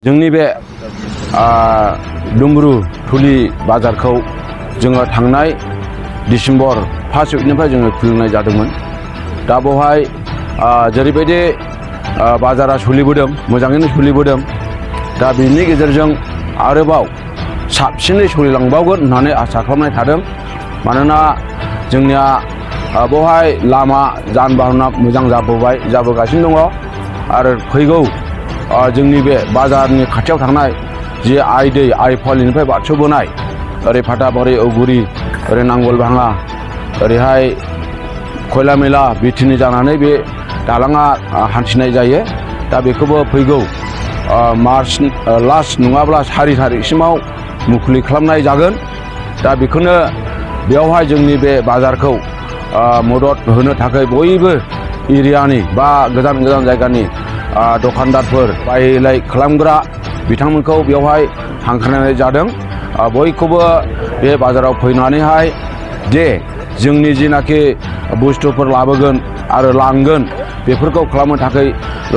जोंनि बे डुमब्रु थुलि बाजारखौ जोङो थांनाय डिसेम्बर फार्स्ट उइकनिफ्राय जोङो खुलिनाय जादोंमोन। दा बेवहाय जेरैबायदि बाजारा सोलिबोदों मोजाङैनो सोलिबोदों। दा बेनि गेजेरजों आरोबाव साबसिनै सोलिलांबावगोन होननानै आसा खालामनाय थादों। मानोना जोंनिया बेवहाय लामा जान बाहना मोजां जाबोगासिनो दङ आरो फैगौ जोंनि बे बाजारनि खाथियाव थानाय जि आइ फवालिनिफ्राय बारस'बोनाय ओरै फाथाबारि औगुरि ओरै नांगलभाङा ओरैहाय खयलामेला बिटिनि जानानै बे दालाङा हान्थिनाय जायो। दा बेखौबो फैगौ मार्च लास्ट नङाब्ला 4 तारिखसिमाव मुखुलि खालामनाय जागोन। दा बेखौनो बेयावहाय जोंनि बे बाजारखौ मदद होनो थाखाय बयबो एरियानि बा गोजान गोजान जायगानि दखानदारफोर बायलाय खालामग्रा बिथांमोनखौ बेवहाय हांख्रायनाय जादों। बयखौबो बे बाजाराव फैनानैहाय जे जोंनि जिनाखि बुस्थुफोर लाबोगोन आरो लांगोन बेफोरखौ खालामनो थाखाय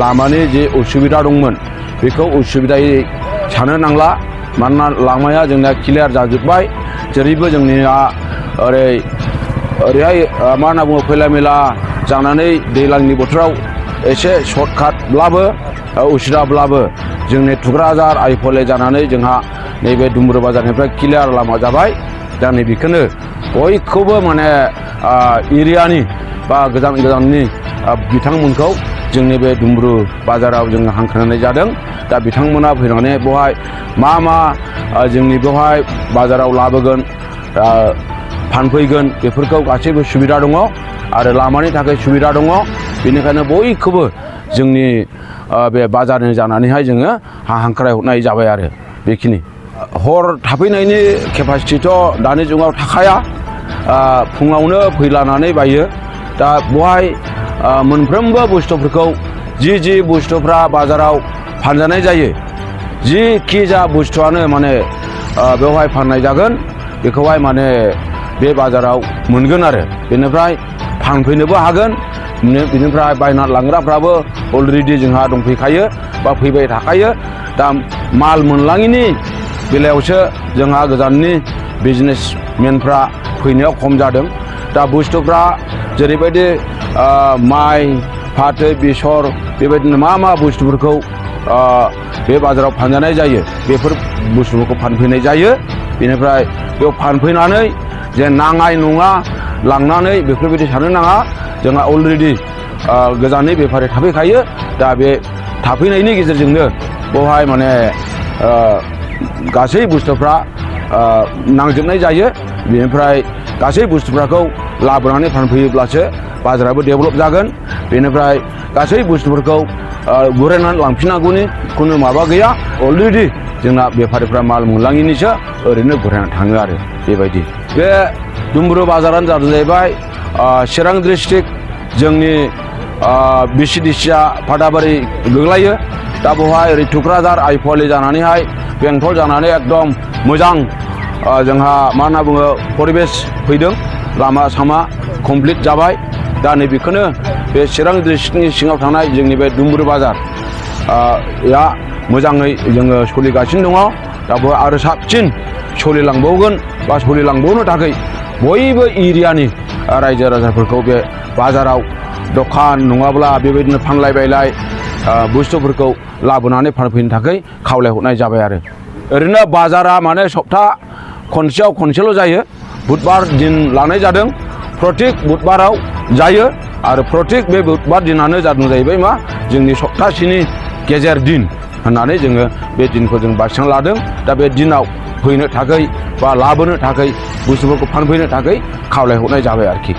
लामानि जे उसुबिदा दंमोन बेखौ उसुबिदायै सानो नांला। मानोना लामाया जोंना क्लियार जाजोब्बाय। जेरैबो जोंनिया ओरैहाय मा होनना बुङो खयलामेला जानानै दैज्लांनि बोथोराव एसे सर्टकाटब्लाबो उसुबिदाब्लाबो जोंनि थुक्राझार आइफवालि जानानै जोंहा नैबे डुमब्रु बाजारनिफ्राय क्लियार लामा जाबाय। दा नैबेखौनो बयखौबो माने एरियानि बा गोजान गोजाननि बिथांमोनखौ जोंनि बे डुमब्रु बाजाराव जोङो हांख्रायनाय जादों। दा बिथांमोना फैनानै बेवहाय मा जोंनि बेवहाय बाजाराव लाबोगोन फानफैगोन बेफोरखौ गासैबो सुबिदा दङ आरो लामानि थाखाय सुबिदा दङ। बेनिखायनो बयखौबो जोंनि बे बाजारनि जानानैहाय जोङो हांख्रायहरनाय जाबाय आरो बेखिनि। हर थाफैनायनि केपासिटिथ' दानि जुगाव थाखाया फुङावनो फैलानानै बायो। दा बेवहाय मोनफ्रोमबो बुस्थुफोरखौ जि बुस्थुफ्रा बाजाराव फानजानाय जायो जिखि जा बुस्थुआनो माने बेवहाय फाननाय जागोन बेखौहाय माने बे बाजाराव मोनगोन आरो बेनिफ्राय फानफैनोबो हागोन। बिनिफ्राय बायना लांग्राफ्राबो अलरेडि जोंहा दंफैखायो बा फैबाय थाखायो। दा माल मोनलाङिनि बेलायावसो जोंहा गोजाननि बिजनेसमेनफ्रा फैनायाव खम जादों। दा बुस्थुफ्रा जेरैबायदि माइ फाथो बेसर बेबायदिनो मा बुस्थुफोरखौ बे बाजाराव फानजानाय जायो बेफोर बुस्थुफोरखौ फानफैनाय जायो। बेनिफ्राय बेयाव फानफैनानै जे नाङाय नङा लांनानै बेफोरबायदि साननो नाङा। जोंहा अलरेडि गोजाननि बेफारि थाफैखायो। दा बे थाफैनायनि गेजेरजोंनो बेवहाय माने गासै बुस्थुफ्रा नांजोबनाय जायो। बेनिफ्राय गासै बुस्थुफोरखौ लाबोनानै फानफैयोब्लासो बाजाराबो डेभेलप जागोन। बेनिफ्राय गासै बुस्थुफोरखौ गुरायनानै लांफिननांगौनि खुनु माबा गैया। अलरेडि जोंना बेफारिफ्रा माल मोनलाङिनिसो ओरैनो गुरायनानै थाङो आरो बेबायदि। बे डुमब्रु बाजारानो जाहैबाय चिरां डिस्ट्रिक्ट जोंनि बिसिडिसिया फाथाबारि गोग्लैयो। दा बेवहाय ओरै थुक्राझार आइफवालि जानानैहाय बेंटल जानानै एकदम मोजां जोंहा मा होनना बुङो परिबेस फैदों। लामा सामा कमप्लिट जाबाय। दा नैबेखौनो बे चिरां डिस्ट्रिक्टनि सिङाव थानाय जोंनि बे डुमब्रु बाजार मोजाङै जोङो सोलिगासिनो दङ। दा बेवहाय आरो साबसिन सोलिलांबावगोन बा सोलिलांबावनो थाखाय बयबो एरियानि रायजो राजाफोरखौ बे बाजाराव दखान नङाब्ला बेबायदिनो फानलाय बायलाय बुस्थुफोरखौ लाबोनानै फानफैनो थाखाय खावलायहरनाय जाबाय आरो। ओरैनो बाजारा माने सप्ता खनसेल' जायो। बुधबार दिन लानाय जादों। प्रत्येक बुधबाराव जायो आरो प्रत्येक बे बुधबार दिनानो जादों जाहैबाय मा जोंनि सप्तासेनि गेजेर दिन होननानै जोङो बे दिनखौ जों बासिना लादों। दा बे दिनाव फैनो थाखाय बा लाबोनो थाखाय बुस्थुफोरखौ फानफैनो थाखाय खावलायहरनाय जाबाय आरोखि।